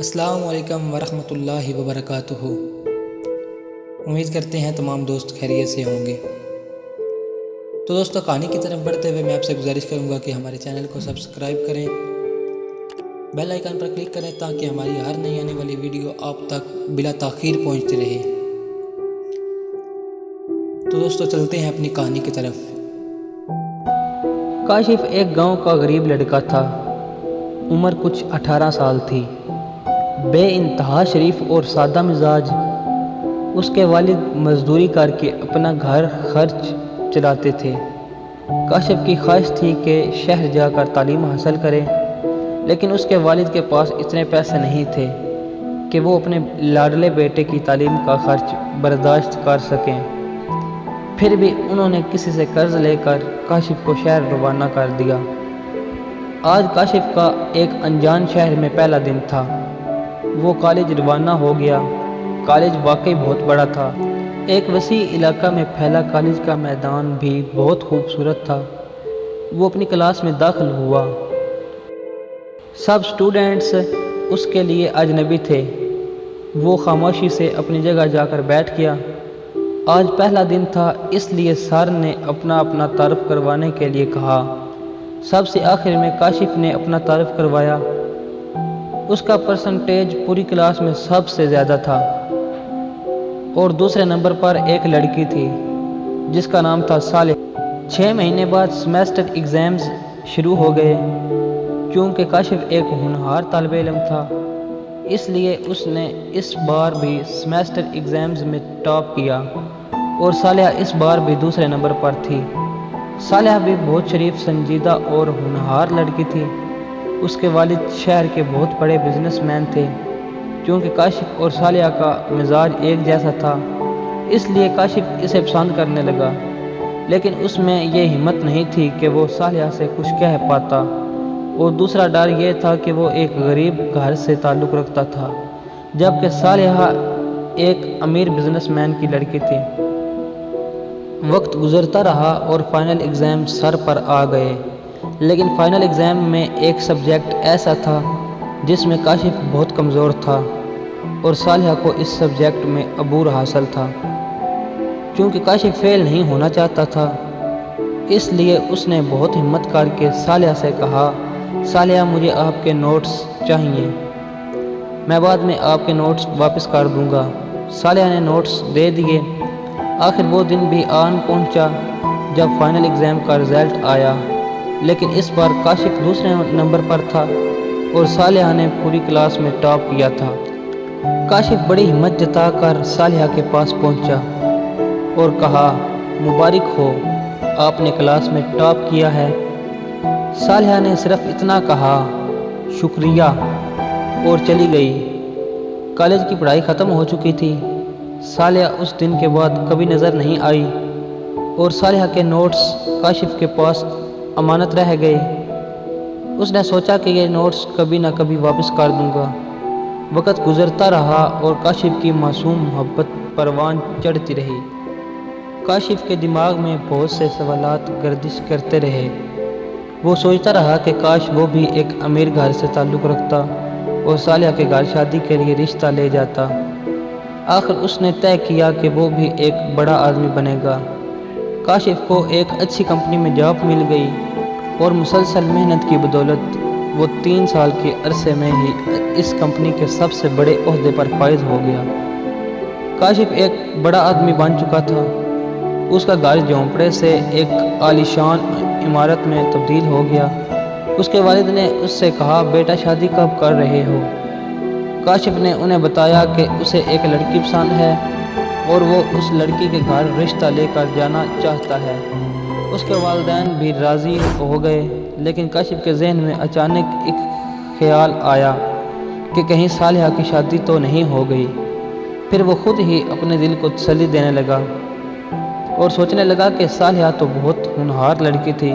السلام علیکم ورحمۃ اللہ وبرکاتہ۔ امید کرتے ہیں تمام دوست خیریت سے ہوں گے۔ تو دوستو، کہانی کی طرف بڑھتے ہوئے میں آپ سے گزارش کروں گا کہ ہمارے چینل کو سبسکرائب کریں، بیل آئیکن پر کلک کریں تاکہ ہماری ہر نئی آنے والی ویڈیو آپ تک بلا تاخیر پہنچتی رہے۔ تو دوستو، چلتے ہیں اپنی کہانی کی طرف۔ کاشف ایک گاؤں کا غریب لڑکا تھا۔ عمر کچھ 18 سال تھی۔ بے انتہا شریف اور سادہ مزاج۔ اس کے والد مزدوری کر کے اپنا گھر خرچ چلاتے تھے۔ کاشف کی خواہش تھی کہ شہر جا کر تعلیم حاصل کرے، لیکن اس کے والد کے پاس اتنے پیسے نہیں تھے کہ وہ اپنے لاڈلے بیٹے کی تعلیم کا خرچ برداشت کر سکیں۔ پھر بھی انہوں نے کسی سے قرض لے کر کاشف کو شہر روانہ کر دیا۔ آج کاشف کا ایک انجان شہر میں پہلا دن تھا۔ وہ کالج روانہ ہو گیا۔ کالج واقعی بہت بڑا تھا۔ ایک وسیع علاقہ میں پھیلا کالج کا میدان بھی بہت خوبصورت تھا۔ وہ اپنی کلاس میں داخل ہوا۔ سب سٹوڈنٹس اس کے لیے اجنبی تھے۔ وہ خاموشی سے اپنی جگہ جا کر بیٹھ گیا۔ آج پہلا دن تھا، اس لیے سر نے اپنا تعارف کروانے کے لیے کہا۔ سب سے آخر میں کاشف نے اپنا تعارف کروایا۔ اس کا پرسنٹیج پوری کلاس میں سب سے زیادہ تھا، اور دوسرے نمبر پر ایک لڑکی تھی جس کا نام تھا صالح۔ 6 مہینے بعد سیمیسٹر ایگزامز شروع ہو گئے۔ چونکہ کاشف ایک ہونہار طالب علم تھا، اس لیے اس نے اس بار بھی سیمیسٹر ایگزامز میں ٹاپ کیا، اور صالحہ اس بار بھی دوسرے نمبر پر تھی۔ صالحہ بھی بہت شریف، سنجیدہ اور ہونہار لڑکی تھی۔ اس کے والد شہر کے بہت بڑے بزنس مین تھے۔ چونکہ کاشف اور صالحہ کا مزاج ایک جیسا تھا، اس لیے کاشف اسے پسند کرنے لگا، لیکن اس میں یہ ہمت نہیں تھی کہ وہ صالحہ سے کچھ کہہ پاتا، اور دوسرا ڈر یہ تھا کہ وہ ایک غریب گھر سے تعلق رکھتا تھا، جبکہ صالحہ ایک امیر بزنس مین کی لڑکی تھی۔ وقت گزرتا رہا اور فائنل ایگزام سر پر آ گئے، لیکن فائنل ایگزام میں ایک سبجیکٹ ایسا تھا جس میں کاشف بہت کمزور تھا، اور صالحہ کو اس سبجیکٹ میں عبور حاصل تھا۔ چونکہ کاشف فیل نہیں ہونا چاہتا تھا، اس لیے اس نے بہت ہمت کر کے صالحہ سے کہا، صالحہ مجھے آپ کے نوٹس چاہیے، میں بعد میں آپ کے نوٹس واپس کر دوں گا۔ صالحہ نے نوٹس دے دیے۔ آخر وہ دن بھی آن پہنچا جب فائنل ایگزام کا رزلٹ آیا، لیکن اس بار کاشف دوسرے نمبر پر تھا اور صالحہ نے پوری کلاس میں ٹاپ کیا تھا۔ کاشف بڑی ہمت جتا کر صالحہ کے پاس پہنچا اور کہا، مبارک ہو، آپ نے کلاس میں ٹاپ کیا ہے۔ صالحہ نے صرف اتنا کہا، شکریہ، اور چلی گئی۔ کالج کی پڑھائی ختم ہو چکی تھی۔ صالحہ اس دن کے بعد کبھی نظر نہیں آئی، اور صالحہ کے نوٹس کاشف کے پاس امانت رہ گئے۔ اس نے سوچا کہ یہ نوٹس کبھی نہ کبھی واپس کر دوں گا۔ وقت گزرتا رہا اور کاشف کی معصوم محبت پروان چڑھتی رہی۔ کاشف کے دماغ میں بہت سے سوالات گردش کرتے رہے۔ وہ سوچتا رہا کہ کاش وہ بھی ایک امیر گھر سے تعلق رکھتا اور صالحہ کے گھر شادی کے لیے رشتہ لے جاتا۔ آخر اس نے طے کیا کہ وہ بھی ایک بڑا آدمی بنے گا۔ کاشف کو ایک اچھی کمپنی میں جاب مل گئی، اور مسلسل محنت کی بدولت وہ 3 سال کے عرصے میں ہی اس کمپنی کے سب سے بڑے عہدے پر فائز ہو گیا۔ کاشف ایک بڑا آدمی بن چکا تھا۔ اس کا گھر جھونپڑے سے ایک عالیشان عمارت میں تبدیل ہو گیا۔ اس کے والد نے اس سے کہا، بیٹا شادی کب کر رہے ہو؟ کاشف نے انہیں بتایا کہ اسے ایک لڑکی پسند ہے اور وہ اس لڑکی کے گھر رشتہ لے کر جانا چاہتا ہے۔ اس کے والدین بھی راضی ہو گئے، لیکن کاشف کے ذہن میں اچانک ایک خیال آیا کہ کہیں صالحہ کی شادی تو نہیں ہو گئی۔ پھر وہ خود ہی اپنے دل کو تسلی دینے لگا اور سوچنے لگا کہ صالحہ تو بہت ہونہار لڑکی تھی،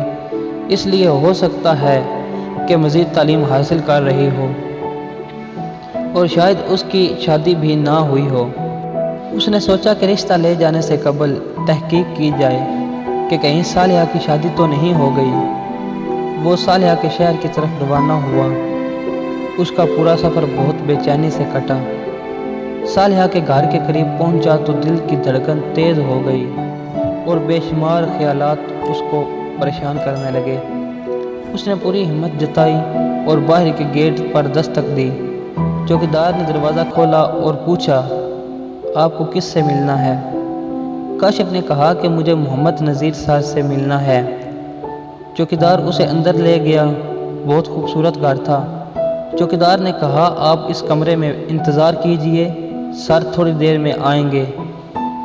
اس لیے ہو سکتا ہے کہ مزید تعلیم حاصل کر رہی ہو، اور شاید اس کی شادی بھی نہ ہوئی ہو۔ اس نے سوچا کہ رشتہ لے جانے سے قبل تحقیق کی جائے کہ کہیں صالحہ کی شادی تو نہیں ہو گئی۔ وہ صالحہ کے شہر کی طرف روانہ ہوا۔ اس کا پورا سفر بہت بے چینی سے کٹا۔ صالحہ کے گھر کے قریب پہنچا تو دل کی دھڑکن تیز ہو گئی اور بے شمار خیالات اس کو پریشان کرنے لگے۔ اس نے پوری ہمت جتائی اور باہر کے گیٹ پر دستک دی۔ چوکیدار نے دروازہ کھولا اور پوچھا، آپ کو کس سے ملنا ہے؟ کاشف نے کہا کہ مجھے محمد نذیر صاحب سے ملنا ہے۔ چوکیدار اسے اندر لے گیا۔ بہت خوبصورت گھر تھا۔ چوکیدار نے کہا، آپ اس کمرے میں انتظار کیجئے، سر تھوڑی دیر میں آئیں گے۔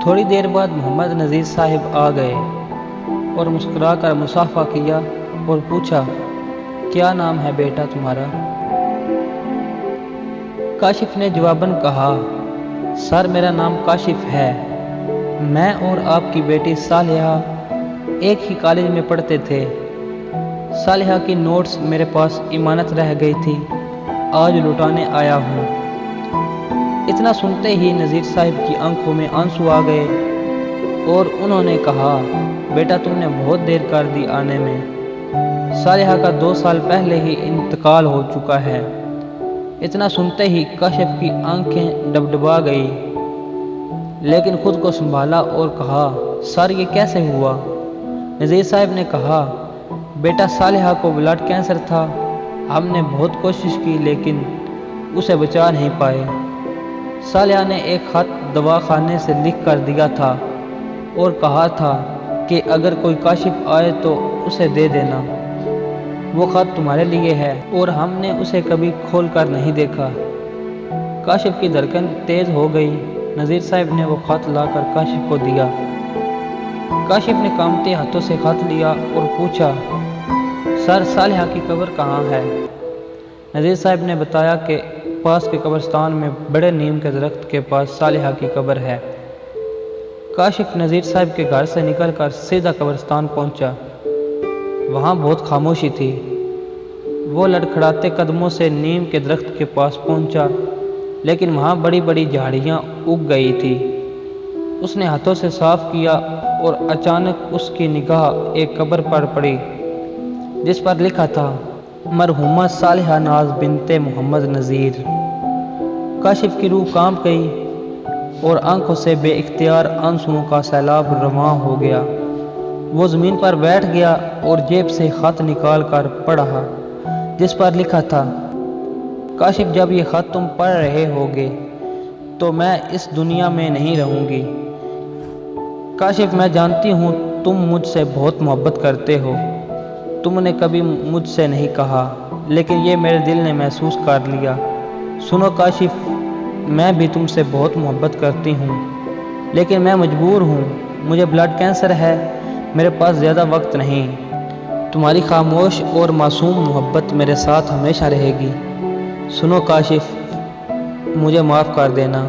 تھوڑی دیر بعد محمد نذیر صاحب آ گئے اور مسکرا کر مصافحہ کیا اور پوچھا، کیا نام ہے بیٹا تمہارا؟ کاشف نے جواباً کہا، سر میرا نام کاشف ہے۔ میں اور آپ کی بیٹی صالحہ ایک ہی کالج میں پڑھتے تھے۔ صالحہ کی نوٹس میرے پاس امانت رہ گئی تھی، آج لوٹانے آیا ہوں۔ اتنا سنتے ہی نذیر صاحب کی آنکھوں میں آنسو آ گئے اور انہوں نے کہا، بیٹا تم نے بہت دیر کر دی آنے میں۔ صالحہ کا 2 سال پہلے ہی انتقال ہو چکا ہے۔ اتنا سنتے ہی کاشف کی آنکھیں ڈبڈبا گئی، لیکن خود کو سنبھالا اور کہا، سر یہ کیسے ہوا؟ نذیر صاحب نے کہا، بیٹا صالحہ کو بلڈ کینسر تھا، ہم نے بہت کوشش کی لیکن اسے بچا نہیں پائے۔ صالحہ نے ایک خط دواخانے سے لکھ کر دیا تھا اور کہا تھا کہ اگر کوئی کاشف آئے تو اسے دے دینا۔ وہ خط تمہارے لیے ہے اور ہم نے اسے کبھی کھول کر نہیں دیکھا۔ کاشف کی دھڑکن تیز ہو گئی۔ نذیر صاحب نے وہ خط لا کر کاشف کو دیا۔ کاشف نے کانپتے ہاتھوں سے خط لیا اور پوچھا، سر صالحہ کی قبر کہاں ہے؟ نذیر صاحب نے بتایا کہ پاس کے قبرستان میں بڑے نیم کے درخت کے پاس صالحہ کی قبر ہے۔ کاشف نذیر صاحب کے گھر سے نکل کر سیدھا قبرستان پہنچا۔ وہاں بہت خاموشی تھی۔ وہ لڑکھڑاتے قدموں سے نیم کے درخت کے پاس پہنچا، لیکن وہاں بڑی بڑی جھاڑیاں اگ گئی تھی۔ اس نے ہاتھوں سے صاف کیا اور اچانک اس کی نگاہ ایک قبر پر پڑی جس پر لکھا تھا، مرحومہ صالحہ ناز بنت محمد نذیر۔ کاشف کی روح کانپ گئی اور آنکھوں سے بے اختیار آنسوؤں کا سیلاب رواں ہو گیا۔ وہ زمین پر بیٹھ گیا اور جیب سے خط نکال کر پڑھا جس پر لکھا تھا، کاشف جب یہ خط تم پڑھ رہے ہوگے تو میں اس دنیا میں نہیں رہوں گی۔ کاشف میں جانتی ہوں تم مجھ سے بہت محبت کرتے ہو۔ تم نے کبھی مجھ سے نہیں کہا، لیکن یہ میرے دل نے محسوس کر لیا۔ سنو کاشف، میں بھی تم سے بہت محبت کرتی ہوں، لیکن میں مجبور ہوں، مجھے بلڈ کینسر ہے، میرے پاس زیادہ وقت نہیں۔ تمہاری خاموش اور معصوم محبت میرے ساتھ ہمیشہ رہے گی۔ سنو کاشف، مجھے معاف کر دینا،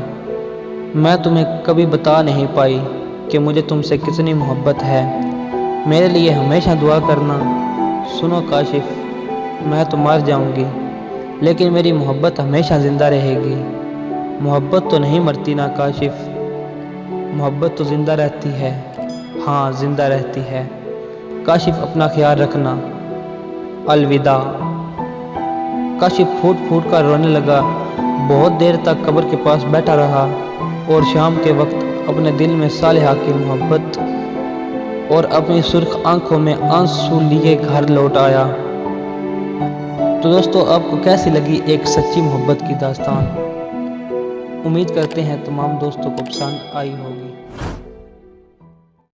میں تمہیں کبھی بتا نہیں پائی کہ مجھے تم سے کتنی محبت ہے۔ میرے لیے ہمیشہ دعا کرنا۔ سنو کاشف، میں تو مر جاؤں گی، لیکن میری محبت ہمیشہ زندہ رہے گی۔ محبت تو نہیں مرتی نا کاشف، محبت تو زندہ رہتی ہے، ہاں زندہ رہتی ہے۔ کاشف اپنا خیال رکھنا، الوداع۔ کاشف پھوٹ پھوٹ کر رونے لگا۔ بہت دیر تک قبر کے پاس بیٹھا رہا اور شام کے وقت اپنے دل میں صالحہ کی محبت اور اپنی سرخ آنکھوں میں آنسو لیے گھر لوٹ آیا۔ تو دوستو، آپ کو کیسی لگی ایک سچی محبت کی داستان؟ امید کرتے ہیں تمام دوستوں کو پسند آئی ہوگی۔